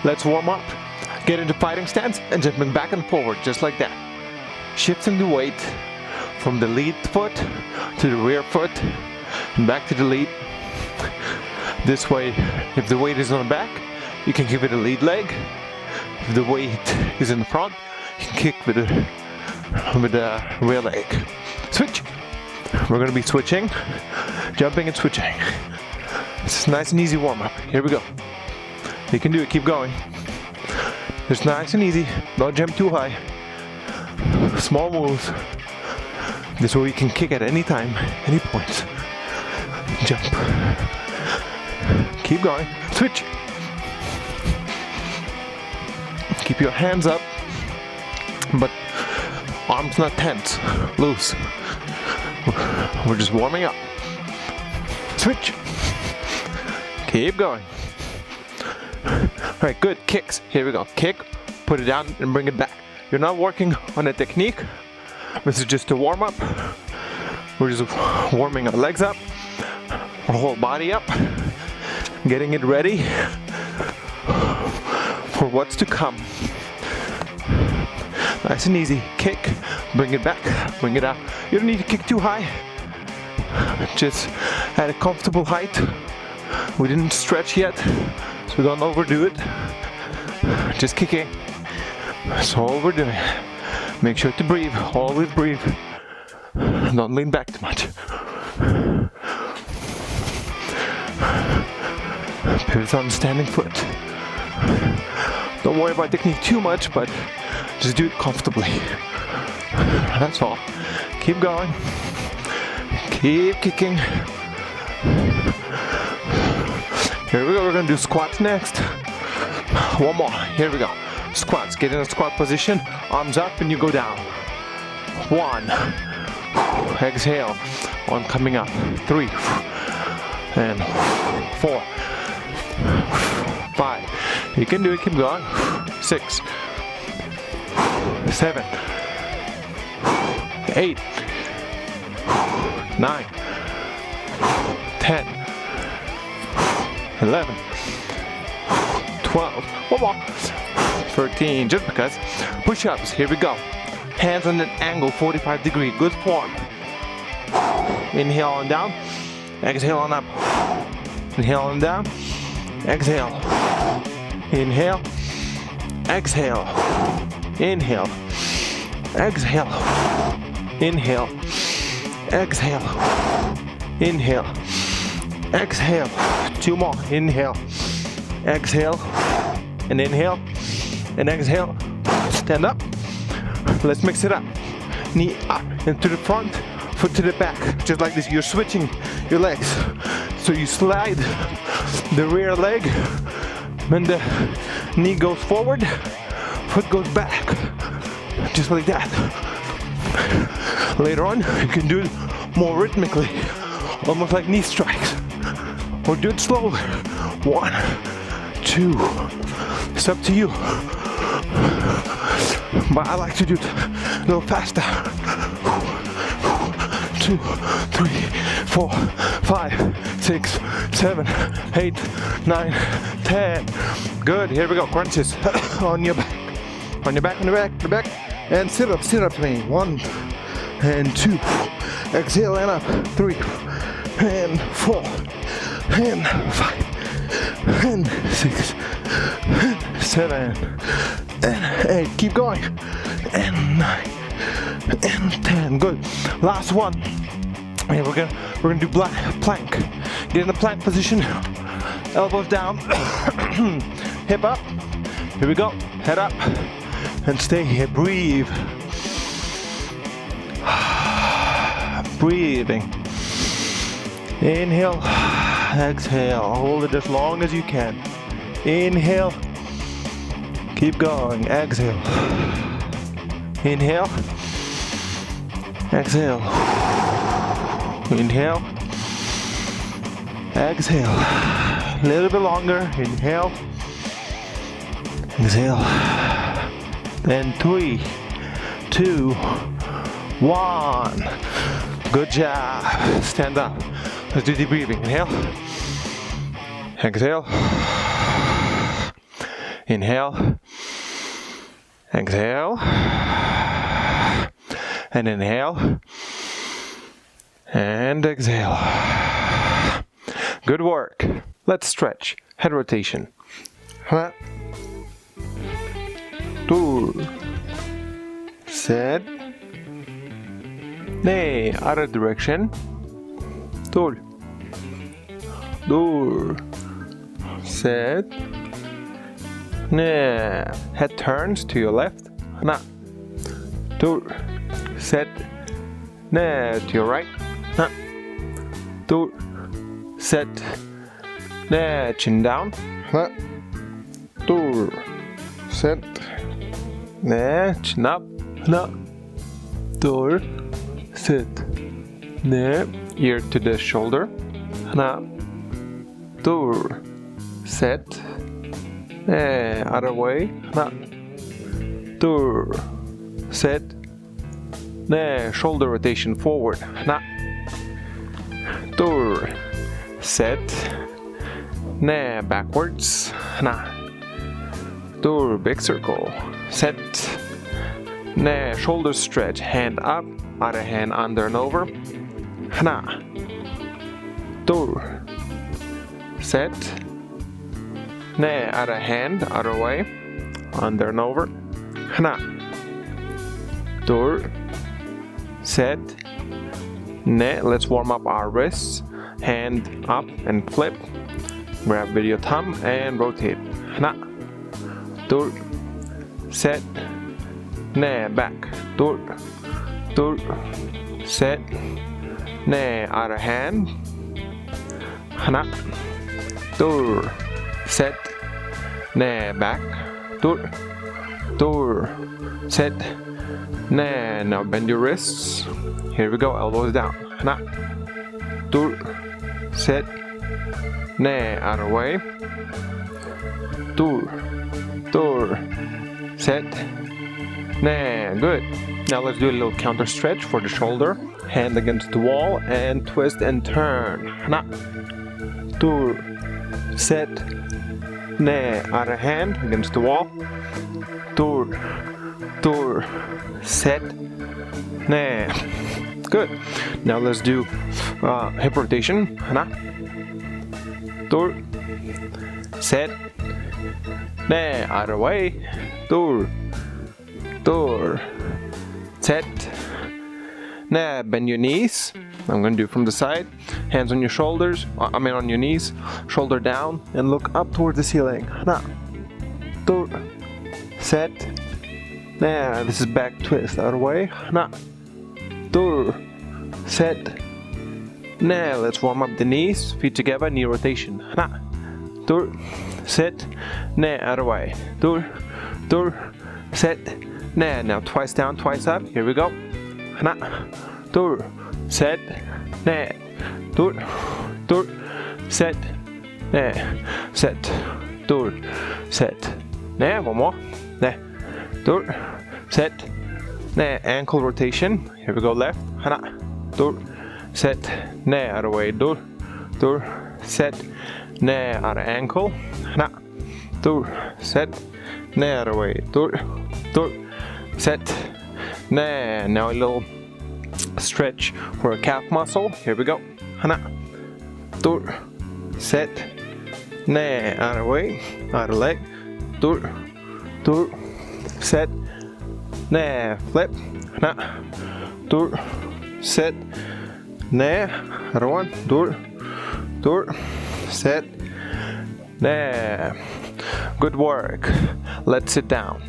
Let's warm up. Get into fighting stance and jumping back and forward just like that. Shifting the weight from the lead foot to the rear foot and back to the lead. This way, if the weight is on the back, you can give it a lead leg. If the weight is in the front, you can kick with the rear leg. Switch. We're going to be switching, jumping and switching. It's a nice and easy warm up. Here we go. You can do it. Keep going. It's nice and easy. Don't jump too high. Small moves. This way you can kick at any time, any point. Jump. Keep going. Switch. Keep your hands up, but arms not tense, loose. We're just warming up. Switch. Keep going. Alright, good. Kicks. Here we go. Kick, put it down and bring it back. You're not working on a technique. This is just a warm up. We're just warming our legs up, our whole body up, getting it ready for what's to come. Nice and easy. Kick, bring it back, bring it out. You don't need to kick too high. Just at a comfortable height. We didn't stretch yet, so we don't overdo it. Just kicking. That's all we're doing. Make sure to breathe. Always breathe. Don't lean back too much. Pivot on the standing foot. Don't worry about technique too much, but just do it comfortably. That's all. Keep going. Keep kicking. Here we go. We're going to do squats next. One more. Here we go. Squats. Get in a squat position. Arms up and you go down. 1. Exhale. 1 coming up. 3. And 4. 5. You can do it. Keep going. 6. 7. 8. 9. 10. 11. 12. One more. 13. Just because. Push-ups. Here we go. Hands on an angle, 45 degree. Good form. Inhale on down. Exhale on up. Inhale on down. Exhale. Inhale. Exhale. Inhale. Exhale. Inhale. Exhale. Inhale. Exhale. 2 more. Inhale. Exhale. And inhale. And exhale. Stand up. Let's mix it up. Knee up and to the front, foot to the back. Just like this. You're switching your legs. So you slide the rear leg. When the knee goes forward, foot goes back. Just like that. Later on, you can do it more rhythmically. Almost like knee strikes. Or do it slower. 1, 2. It's up to you. But I like to do it a little faster. 2, 3, 4, 5, 6, 7, 8, 9, 10. Good. Here we go. Crunches on your back. On your back, on the back, the back. And sit up to me. 1 and 2. Exhale and up. 3 and 4 and 5 and 6 and 7 and 8. Keep going. And 9 and 10. Good. Last one. And we're gonna do plank. Get in the plank position. Elbows down. Hip up. Here we go. Head up. And stay here. Breathe. Breathing. Inhale. Exhale. Hold it as long as you can. Inhale. Keep going. Exhale. Inhale. Exhale. Inhale. Exhale. A little bit longer. Inhale. Exhale. Then 3, 2, 1. Good job. Stand up. Let's do deep breathing. Inhale. Exhale. Inhale. Exhale. And inhale. And exhale. Good work. Let's stretch. Head rotation. 1, 2. Set. Nay, other direction. 2. 2. Set. Nay. Head turns to your left. 1, 2. Set. Nay, to your right. 1, 2. Set. Nay, chin down. 1, 2. Set. Nay, chin up. 1, 2. Set. Nay, ear to the shoulder. 1, 2. Set. Nay, other way. 1, 2. Set. Nay, shoulder rotation forward. 1, 2. Set. Nay, backwards. 1, 2. Big circle. Set. Nay, shoulder stretch. Hand up. Other hand under and over. 1, 2. Set. Nay, other hand, other way. Under and over. 1, 2. Set. Nay, let's warm up our wrists. Hand up and flip. Grab with your thumb and rotate. 1, 2. Set. Nay, back. 2. 2. Set. Nay, other hand. 1, 2. Set. Nay, back. 2. 2. Set. Nay, now bend your wrists. Here we go, elbows down. 1, 2. Set. Nay, other way. 2. 2. Set. Nay, good. Now let's do a little counter stretch for the shoulder. Hand against the wall and twist and turn. 1, 2. Set. Nay, other hand against the wall. 2. 2. Set. Nay. Good. Now let's do hip rotation. 1, 2. Set. Nay, other way. 2. 2. Set. Now bend your knees. I'm going to do from the side. Hands on your shoulders. On your knees. Shoulder down and look up towards the ceiling. 1, 2. Set. Now this is back twist. Other way. 1, 2. Set. Now let's warm up the knees. Feet together. Knee rotation. 1, 2. Set. Now other way. 2. 2. Set. Now twice down, twice up. Here we go. 1, 2. Set. Now 2. 2. Set. Now set. 2. Set. Now one more. Now 2. Set. Now ankle rotation. Here we go. Left. 1, 2. Set. Now other way. 2. 2. Set. Now other ankle. 1, 2. Set. Now other way. 2. 2. Set. Now a little stretch for a calf muscle. Here we go. 1, 2. Set. Other way. Other leg. 2. 2. Set. Flip. 1, 2. Set. Other one. 2. 2. Set. Good work. Let's sit down.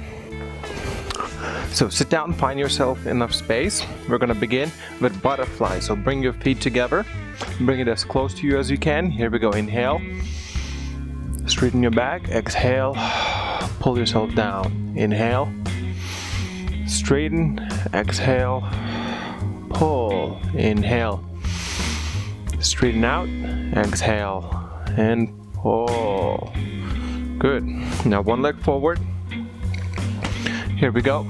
So sit down, find yourself enough space. We're going to begin with butterfly. So bring your feet together. Bring it as close to you as you can. Here we go. Inhale. Straighten your back. Exhale. Pull yourself down. Inhale. Straighten. Exhale. Pull. Inhale. Straighten out. Exhale. And pull. Good. Now one leg forward. Here we go.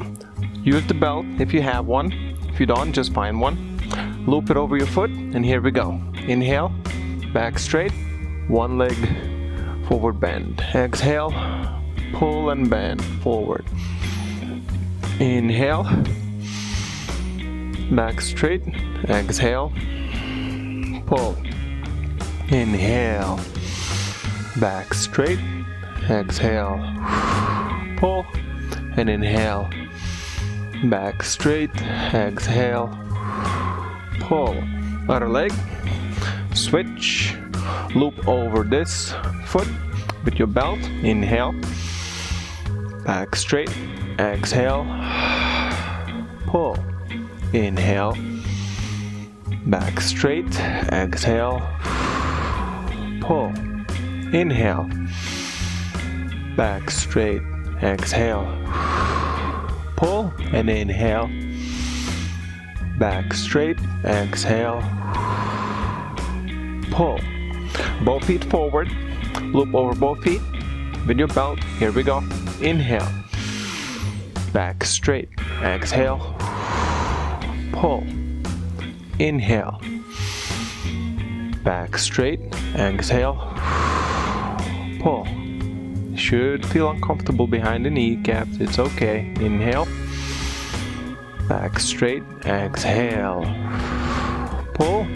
Use the belt if you have one. If you don't, just find one. Loop it over your foot, and here we go. Inhale, back straight, one leg forward bend. Exhale, pull and bend forward. Inhale, back straight, exhale, pull. Inhale, back straight, exhale, pull, and inhale, back straight, exhale, pull. Other leg, switch, loop over this foot with your belt. Inhale, back straight, exhale, pull. Inhale, back straight, exhale, pull. Inhale, back straight, exhale, pull, and inhale, back straight, exhale, pull. Both feet forward, loop over both feet with your belt. Here we go. Inhale, back straight, exhale, pull. Inhale, back straight, exhale, pull. Should feel uncomfortable behind the kneecaps, it's okay. Inhale, back straight, exhale, pull.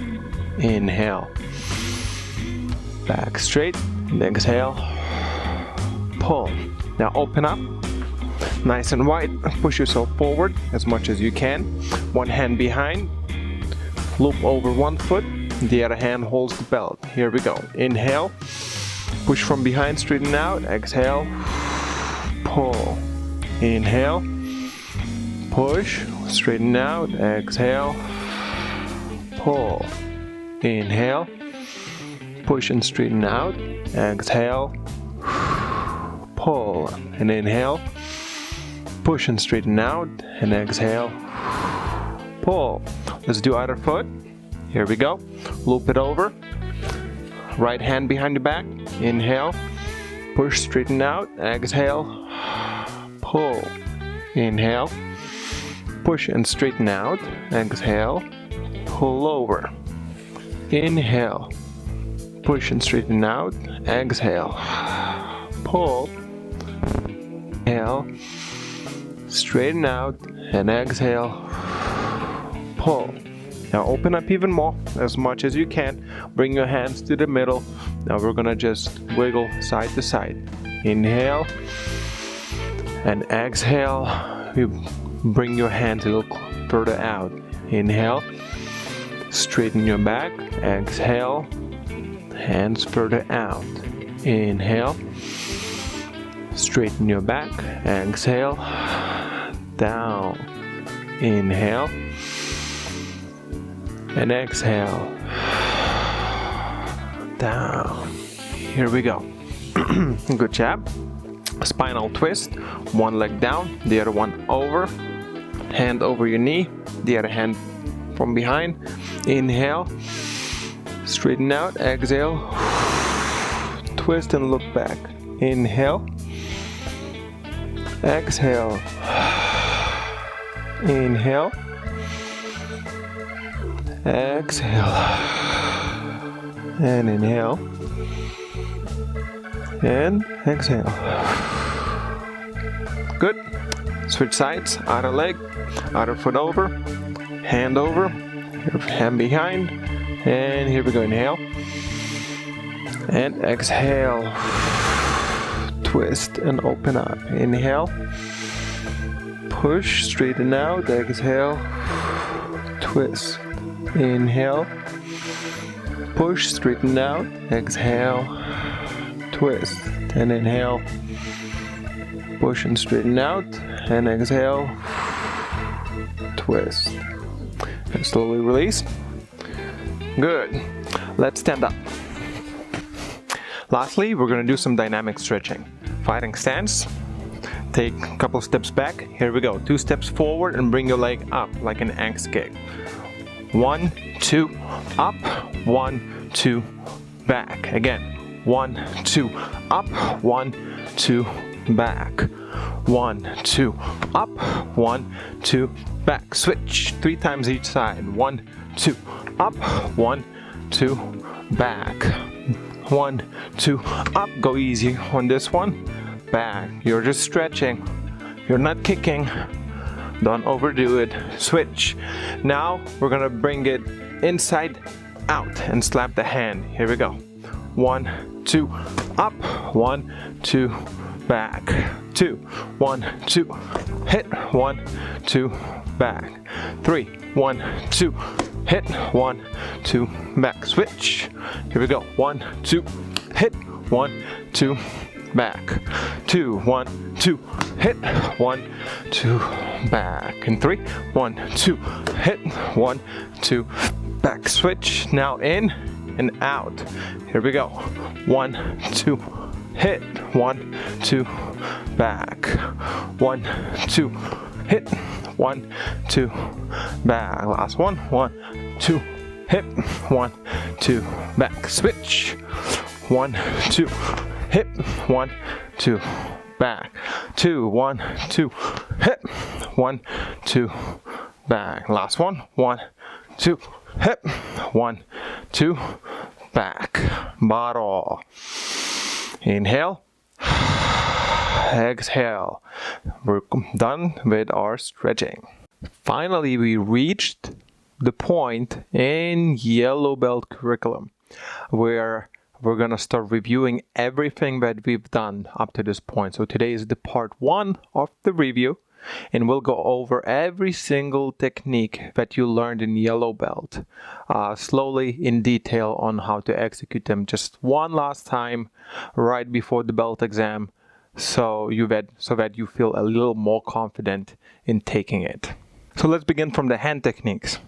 Inhale, back straight, exhale, pull. Now open up, nice and wide, push yourself forward as much as you can. One hand behind, loop over one foot, the other hand holds the belt. Here we go. Inhale, push from behind, straighten out, exhale, pull. Inhale, push, straighten out, exhale, pull. Inhale, push and straighten out, exhale, pull. And inhale, push and straighten out, and exhale, pull. Let's do other foot. Here we go. Loop it over. Right hand behind the back. Inhale, push, straighten out, exhale, pull. Inhale, push and straighten out, exhale, pull over. Inhale, push and straighten out, exhale, pull. Inhale, straighten out, and exhale, pull. Now open up even more, as much as you can. Bring your hands to the middle. Now we're gonna just wiggle side to side. Inhale, and exhale. You bring your hands a little further out. Inhale, straighten your back, exhale, hands further out. Inhale, straighten your back, exhale, down. Inhale, and exhale, down. Here we go. Good job. Spinal twist, one leg down, the other one over, hand over your knee, the other hand from behind. Inhale, straighten out, exhale, twist and look back. Inhale, exhale, inhale, exhale, and inhale, and exhale. Good. Switch sides, outer leg, outer foot over, hand over, hand behind, and here we go. Inhale, and exhale, twist and open up. Inhale, push, straighten out, exhale, twist. Inhale, push, straighten out, exhale, twist. And inhale, push and straighten out, and exhale, twist. And slowly release. Good. Let's stand up. Lastly, we're going to do some dynamic stretching. Fighting stance. Take a couple steps back. Here we go. 2 steps forward and bring your leg up like an axe kick. 1, 2, up, 1, 2, back. Again, 1, 2, up, 1, 2, back. 1, 2, up, 1, 2, back. Switch 3 times each side. 1, 2, up, 1, 2, back. 1, 2, up. Go easy on this one. back. You're just stretching. You're not kicking. Don't overdo it. Switch. Now we're gonna bring it inside out and slap the hand. Here we go. 1, 2, up. 1, 2, back. 2, 1, 2, hit. 1, 2, back. 3, 1, 2, hit. 1, 2, back. Switch. Here we go. 1, 2, hit. 1, 2, back. 2, 1, 2, hit. 1, 2, back. And 3, 1, 2, hit. 1, 2, back. Switch. Now in and out. Here we go. 1, 2, hit. 1, 2, back. 1, 2, hit. 1, 2, back. Last one. 1, 2, hit. 1, 2, back. Switch. 1, 2, hit. 1, 2, back. 2, 1, 2, hit. 1, 2, back. Last one. 1, 2, hit. 1, 2, back. Bottle. Inhale. Exhale. We're done with our stretching. Finally, we reached the point in yellow belt curriculum where we're gonna start reviewing everything that we've done up to this point. So today is the part 1 of the review, and we'll go over every single technique that you learned in yellow belt, slowly in detail on how to execute them just one last time right before the belt exam, so that you feel a little more confident in taking it. So let's begin from the hand techniques.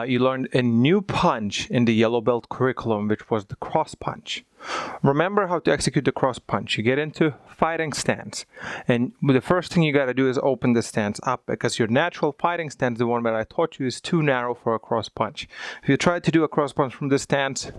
You learned a new punch in the yellow belt curriculum, which was the cross punch. Remember how to execute the cross punch. You get into fighting stance, and the first thing you got to do is open the stance up, because your natural fighting stance, the one that I taught you, is too narrow for a cross punch. If you try to do a cross punch from this stance,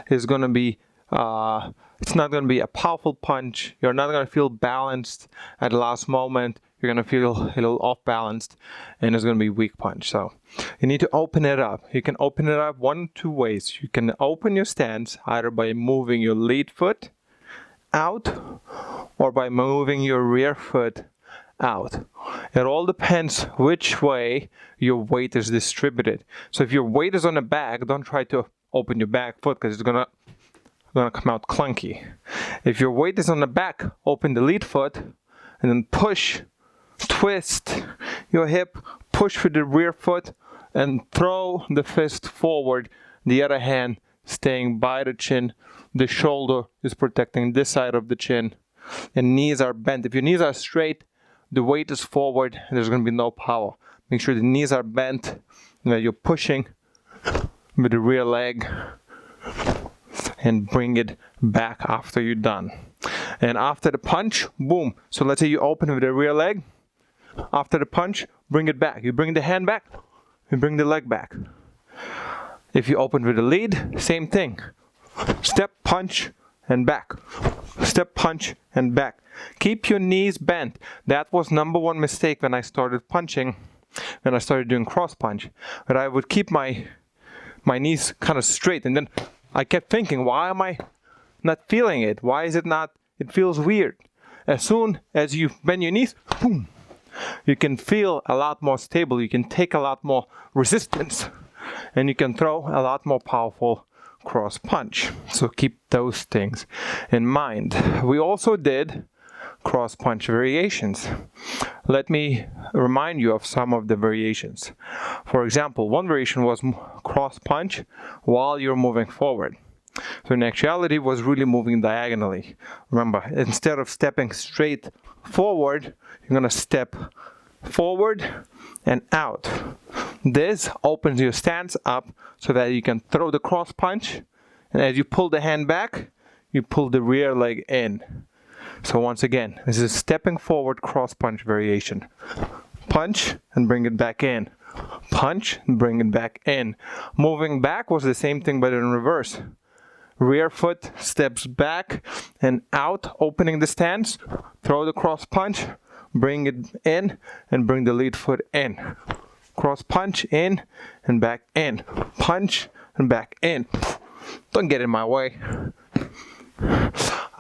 it's going to be it's not going to be a powerful punch. You're not going to feel balanced at the last moment. You're going to feel a little off balanced, and it's going to be a weak punch. So you need to open it up. You can open it up one of two ways. You can open your stance either by moving your lead foot out or by moving your rear foot out. It all depends which way your weight is distributed. So if your weight is on the back, don't try to open your back foot, because it's gonna come out clunky. If your weight is on the back, open the lead foot and then push, twist your hip, push with the rear foot, and throw the fist forward. The other hand staying by the chin. The shoulder is protecting this side of the chin, and knees are bent. If your knees are straight, the weight is forward and there's going to be no power. Make sure the knees are bent and that you're pushing with the rear leg, and bring it back after you're done. And after the punch, boom. So let's say you open with the rear leg. After the punch, bring it back. You bring the hand back, you bring the leg back. If you open with the lead, same thing. Step, punch, and back. Step, punch, and back. Keep your knees bent. That was number one mistake when I started punching, when I started doing cross punch. But I would keep my knees kind of straight, and then I kept thinking, why am I not feeling it? Why is it not? It feels weird. As soon as you bend your knees, boom, you can feel a lot more stable. You can take a lot more resistance, and you can throw a lot more powerful cross punch. So keep those things in mind. We also did cross punch variations. Let me remind you of some of the variations. For example, one variation was cross punch while you're moving forward. So in actuality was really moving diagonally. Remember, instead of stepping straight forward, you're going to step forward and out. This opens your stance up so that you can throw the cross punch, and as you pull the hand back, you pull the rear leg in. So once again, this is stepping forward cross punch variation. Punch and bring it back in. Punch and bring it back in. Moving back was the same thing, but in reverse. Rear foot steps back and out, opening the stance. Throw the cross punch, bring it in, and bring the lead foot in. Cross punch in and back in. Punch and back in. Don't get in my way.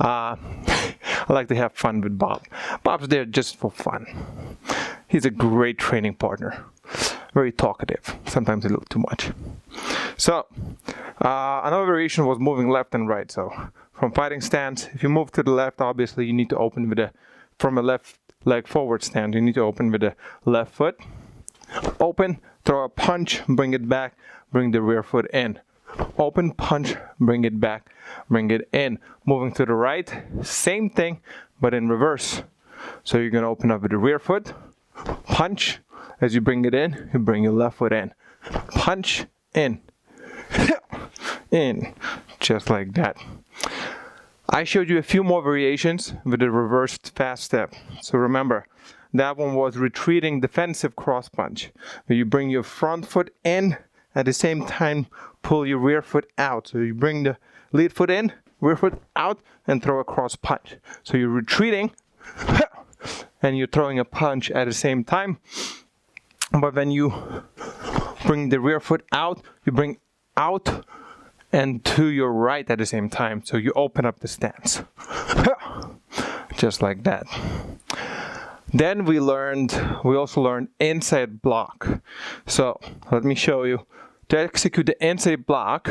I I like to have fun with Bob. Bob's there just for fun. He's a great training partner. Very talkative, sometimes a little too much. So, another variation was moving left and right. So, from fighting stance, if you move to the left, obviously you need to open with from a left leg forward stance, you need to open with the left foot. Open, throw a punch, bring it back, bring the rear foot in. Open, punch, bring it back, bring it in. Moving to the right, same thing, but in reverse. So you're going to open up with the rear foot, punch. As you bring it in, you bring your left foot in. Punch, in. In. Just like that. I showed you a few more variations with the reversed fast step. So remember, that one was retreating defensive cross punch, where you bring your front foot in, at the same time pull your rear foot out. So you bring the lead foot in, rear foot out, and throw a cross punch. So you're retreating, and you're throwing a punch at the same time. But when you bring the rear foot out, you bring out and to your right at the same time. So you open up the stance. Just like that. Then we also learned inside block. So let me show you. To execute the inside block,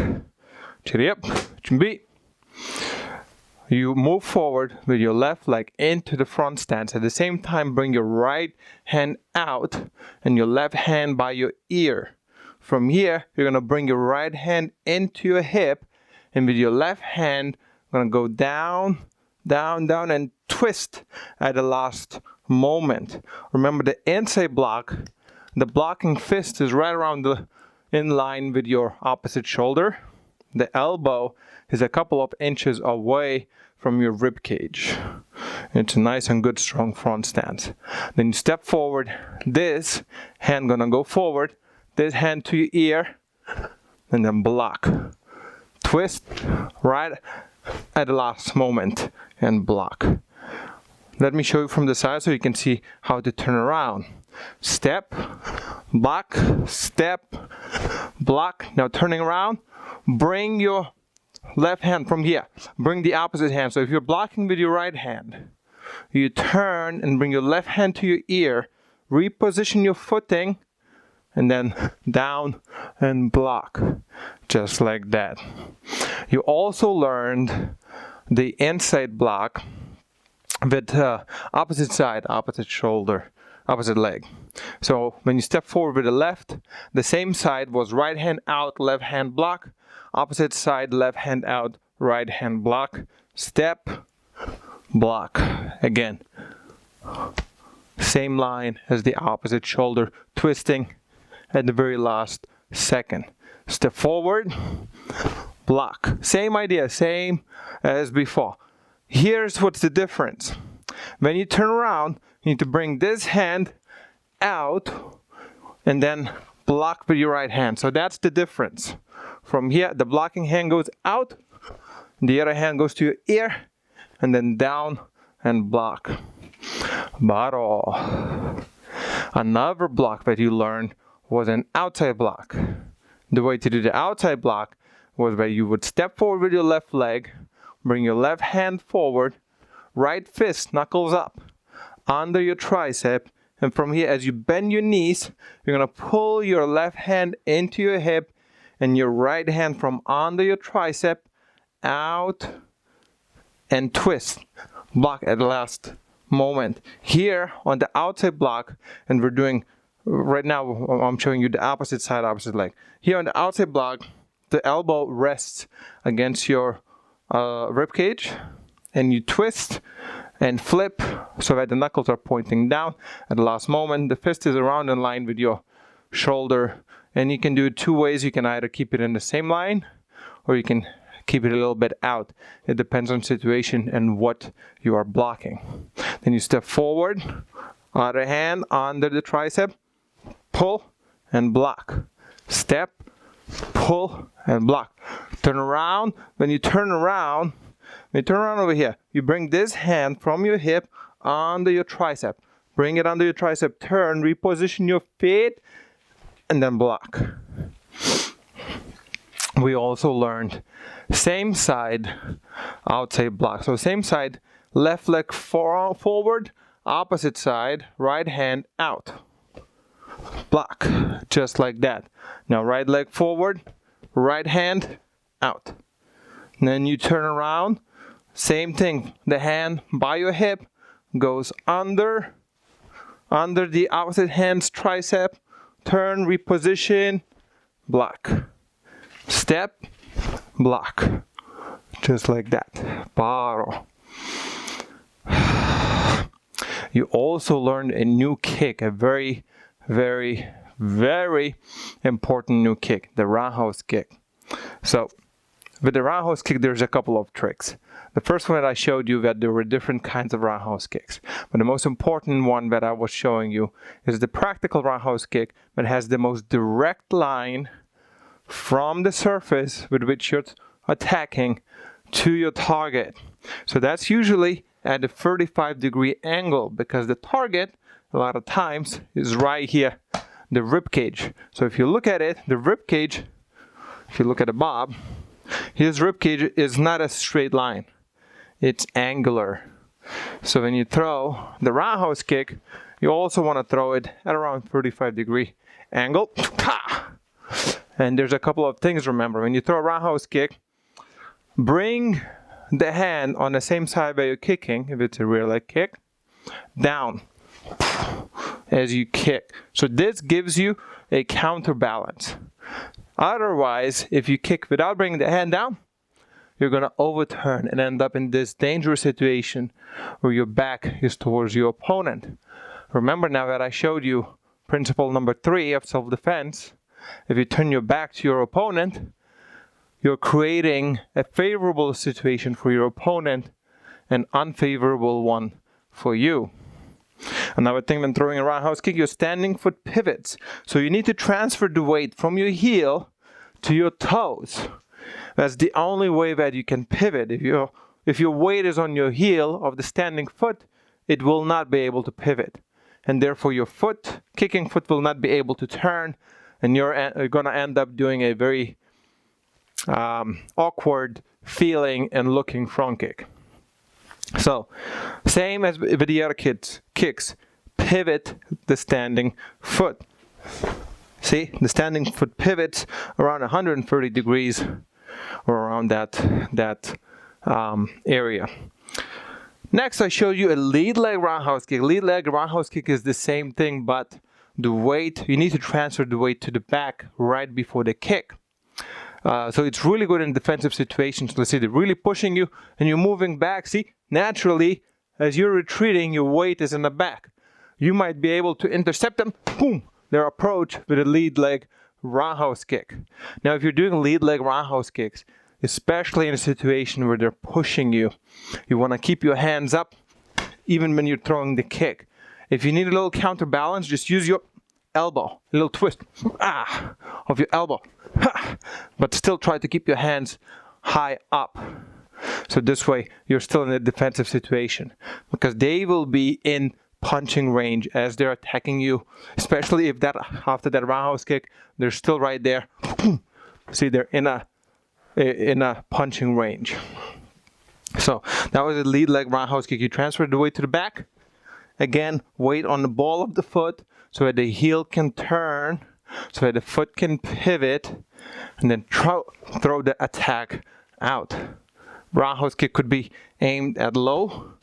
you move forward with your left leg into the front stance. At the same time, bring your right hand out and your left hand by your ear. From here, you're going to bring your right hand into your hip, and with your left hand, you're going to go down, down, down, and twist at the last moment. Remember the inside block, the blocking fist is right around in line with your opposite shoulder. The elbow is a couple of inches away from your rib cage. It's a nice and good strong front stance. Then you step forward, this hand gonna go forward, this hand to your ear, and then block. Twist right at the last moment and block. Let me show you from the side so you can see how to turn around. Step, block, step, block. Now turning around, bring your left hand from here. Bring the opposite hand. So if you're blocking with your right hand, you turn and bring your left hand to your ear, reposition your footing, and then down and block. Just like that. You also learned the inside block with opposite side, opposite shoulder, opposite leg. So when you step forward with the left, the same side was right hand out, left hand block. Opposite side, left hand out, right hand block. Step, block. Again, same line as the opposite shoulder, twisting at the very last second. Step forward, block. Same idea, same as before. Here's what's the difference. When you turn around, you need to bring this hand out and then block with your right hand. So that's the difference. From here, the blocking hand goes out, the other hand goes to your ear, and then down and block. But another block that you learned was an outside block. The way to do the outside block was where you would step forward with your left leg, bring your left hand forward, right fist, knuckles up, under your tricep, and from here, as you bend your knees, you're going to pull your left hand into your hip and your right hand from under your tricep out and twist. Block at the last moment. Here on the outside block, and we're doing, right now I'm showing you the opposite side, opposite leg. Here on the outside block, the elbow rests against your rib cage, and you twist and flip so that the knuckles are pointing down. At the last moment, the fist is around in line with your shoulder, and you can do it two ways. You can either keep it in the same line, or you can keep it a little bit out. It depends on situation and what you are blocking. Then you step forward, other hand under the tricep, pull and block. Step, pull and block. Turn around. When you turn around over here, you bring this hand from your hip under your tricep. Bring it under your tricep, turn, reposition your feet, and then block. We also learned same side outside block. So same side, left leg forward, opposite side, right hand out. Block, just like that. Now right leg forward, right hand out. And then you turn around, same thing. The hand by your hip goes under the opposite hand's tricep, turn, reposition, block. Step, block. Just like that. Paro. You also learned a new kick, a very, very, very important new kick, the Roundhouse Kick. So, with the Roundhouse Kick, there's a couple of tricks. The first one that I showed you, that there were different kinds of Roundhouse Kicks. But the most important one that I was showing you is the practical Roundhouse Kick that has the most direct line from the surface with which you're attacking to your target. So that's usually at a 35-degree angle, because the target a lot of times is right here, the rib cage. So if you look at it, the rib cage, if you look at a Bob, his rib cage is not a straight line, it's angular. So when you throw the Roundhouse Kick, you also want to throw it at around 35-degree angle. And there's a couple of things, remember, when you throw a Roundhouse Kick, bring the hand on the same side where you're kicking, if it's a rear leg kick, down as you kick. So this gives you a counterbalance. Otherwise, if you kick without bringing the hand down, you're going to overturn and end up in this dangerous situation where your back is towards your opponent. Remember now that I showed you principle number 3 of self-defense. If you turn your back to your opponent, you're creating a favorable situation for your opponent, an unfavorable one for you. Another thing when throwing a Roundhouse Kick, your standing foot pivots. So you need to transfer the weight from your heel to your toes. That's the only way that you can pivot. If your weight is on your heel of the standing foot, it will not be able to pivot. And therefore your foot, kicking foot, will not be able to turn, and you're going to end up doing a very awkward feeling and looking front kick. So, same as with the other kicks, pivot the standing foot. See, the standing foot pivots around 130 degrees or around that area. Next, I show you a lead leg Roundhouse Kick. Lead leg Roundhouse Kick is the same thing, but the weight, you need to transfer the weight to the back right before the kick. So it's really good in defensive situations. Let's say they're really pushing you and you're moving back. See, naturally, as you're retreating, your weight is in the back. You might be able to intercept them, boom, their approach with a lead leg Roundhouse Kick. Now, if you're doing lead leg Roundhouse Kicks, especially in a situation where they're pushing you, you want to keep your hands up even when you're throwing the kick. If you need a little counterbalance, just use your elbow, a little twist of your elbow. But still try to keep your hands high up. So this way you're still in a defensive situation, because they will be in punching range as they're attacking you, especially if that after that Roundhouse Kick they're still right there. See, they're in a punching range. So that was a lead leg Roundhouse Kick. You transfer the weight to the back. Again, weight on the ball of the foot so that the heel can turn, so that the foot can pivot, and then throw the attack out. Roundhouse Kick could be aimed at low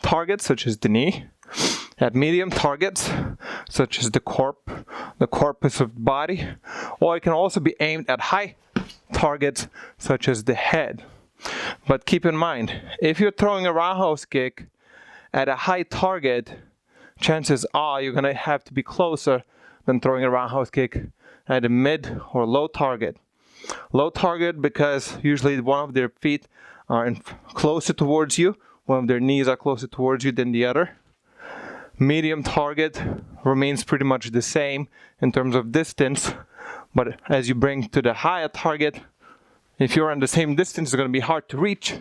targets, such as the knee, at medium targets, such as the corpus of the body, or it can also be aimed at high targets, such as the head. But keep in mind, if you're throwing a Roundhouse Kick at a high target, chances are you're going to have to be closer than throwing a Roundhouse Kick at a mid or low target. Low target because usually one of their feet are closer towards you, one of their knees are closer towards you than the other. Medium target remains pretty much the same in terms of distance, but as you bring to the higher target, if you're on the same distance, it's going to be hard to reach.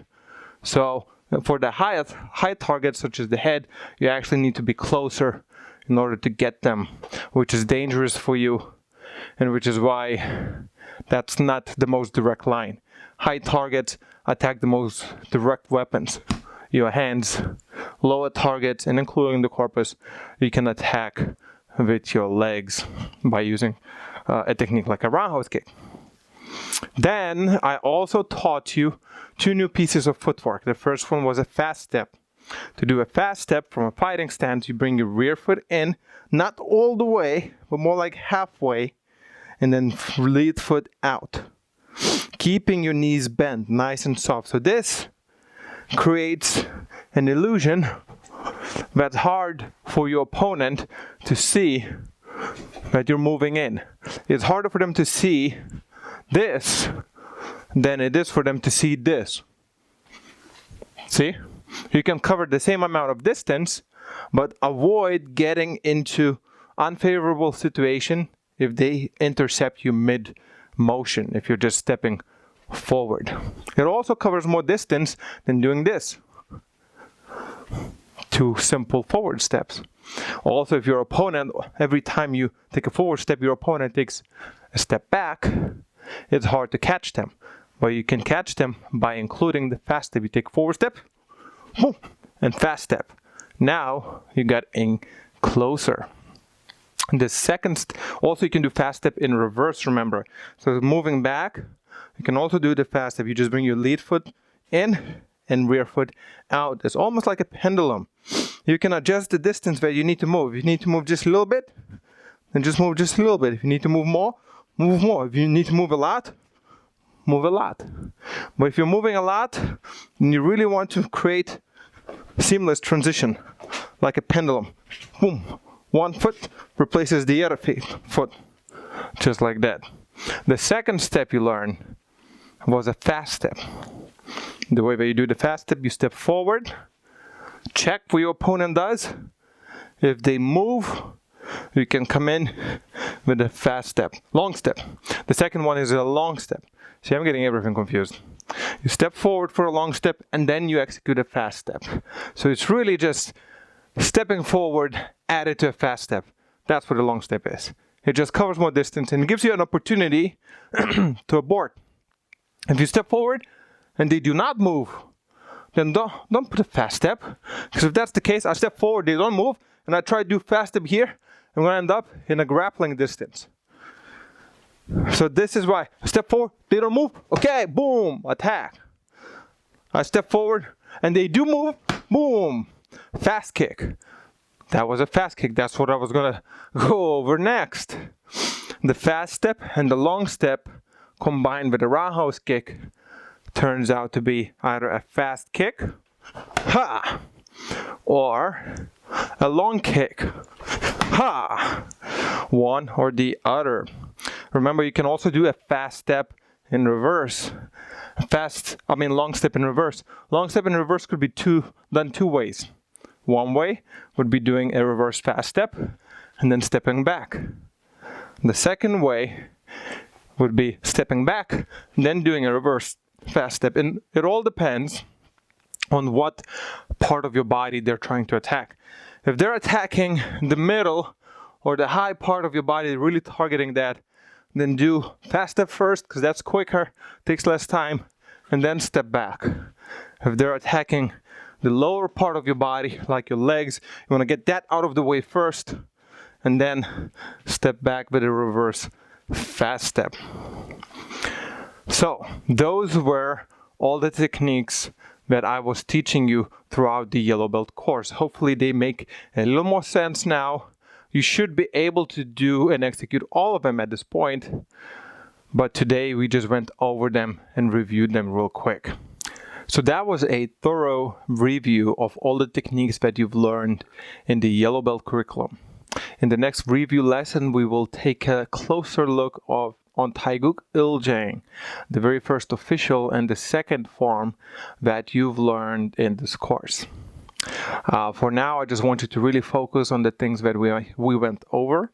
So for the high targets, such as the head, you actually need to be closer in order to get them, which is dangerous for you, and which is why That's not the most direct line. High targets attack the most direct weapons. Your hands. Lower targets, and including the corpus, you can attack with your legs by using a technique like a roundhouse kick. Then I also taught you 2 new pieces of footwork. The first one was a fast step. To do a fast step from a fighting stance, you bring your rear foot in, not all the way, but more like halfway, and then lead foot out, keeping your knees bent nice and soft. So this creates an illusion that's hard for your opponent to see that you're moving in. It's harder for them to see this than it is for them to see this. See? You can cover the same amount of distance, but avoid getting into unfavorable situation if they intercept you mid-motion, if you're just stepping forward. It also covers more distance than doing this. 2 simple forward steps. Also, if your opponent, every time you take a forward step, your opponent takes a step back, it's hard to catch them. But you can catch them by including the fast step. You take forward step, boom, and fast step. Now you got in closer. The second, also you can do fast step in reverse, remember. So moving back, you can also do the fast step. You just bring your lead foot in and rear foot out. It's almost like a pendulum. You can adjust the distance that you need to move. If you need to move just a little bit, then just move just a little bit. If you need to move more, move more. If you need to move a lot, move a lot. But if you're moving a lot, and you really want to create seamless transition, like a pendulum, boom, one foot replaces the other foot, just like that. The second step you learned was a fast step. The way that you do the fast step, you step forward, check what your opponent does. If they move, you can come in with a fast step, long step. The second one is a long step. See, I'm getting everything confused. You step forward for a long step, and then you execute a fast step. So it's really just stepping forward added to a fast step. That's what a long step is. It just covers more distance and gives you an opportunity to abort. If you step forward and they do not move, then don't put a fast step. Because if that's the case, I step forward, they don't move, and I try to do fast step here, I'm going to end up in a grappling distance. So this is why I step forward, they don't move, okay, boom, attack. I step forward and they do move, boom, fast kick. That was a fast kick. That's what I was gonna go over next. The fast step and the long step combined with a roundhouse kick turns out to be either a fast kick, ha, or a long kick, ha, one or the other. Remember, you can also do a fast step in reverse. Long step in reverse. Long step in reverse could be done 2 ways. One way would be doing a reverse fast step and then stepping back. The second way would be stepping back, then doing a reverse fast step. And it all depends on what part of your body they're trying to attack. If they're attacking the middle or the high part of your body, really targeting that, then do fast step first, because that's quicker, takes less time, and then step back. If they're attacking the lower part of your body, like your legs, you want to get that out of the way first, and then step back with a reverse fast step. So those were all the techniques that I was teaching you throughout the Yellow Belt course. Hopefully they make a little more sense now. You should be able to do and execute all of them at this point, but today we just went over them and reviewed them real quick. So that was a thorough review of all the techniques that you've learned in the Yellow Belt curriculum. In the next review lesson, we will take a closer look on Taeguk Iljang, the very first official and the second form that you've learned in this course. For now, I just want you to really focus on the things that we went over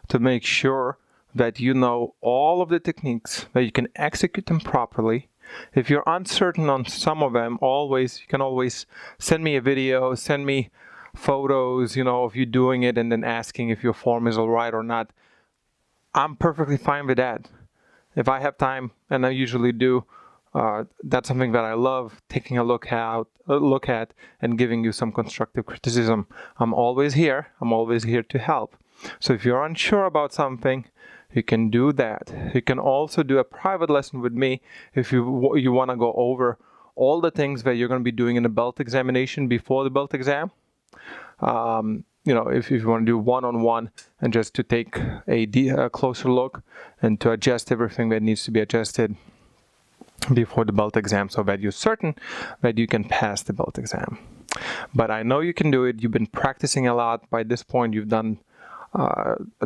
to make sure that you know all of the techniques, that you can execute them properly. If you're uncertain on some of them, you can always send me a video, send me photos, of you doing it and then asking if your form is all right or not. I'm perfectly fine with that. if I have time, and I usually do, that's something that I love, taking a look at and giving you some constructive criticism. I'm always here to help. So if you're unsure about something, you can do that. You can also do a private lesson with me if you want to go over all the things that you're going to be doing in the belt examination before the belt exam. If you want to do one-on-one and just to take a closer look and to adjust everything that needs to be adjusted before the belt exam, so that you're certain that you can pass the belt exam. But I know you can do it. You've been practicing a lot. By this point, you've done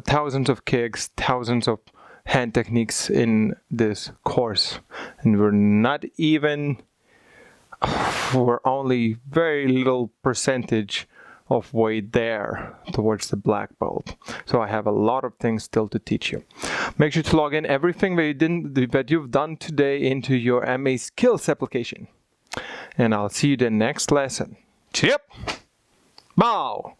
thousands of kicks, thousands of hand techniques in this course, and we're only very little percentage of way there towards the black belt. So I have a lot of things still to teach you. Make sure to log in everything that you've done today into your MA skills application. And I'll see you the next lesson. Chip! Bow!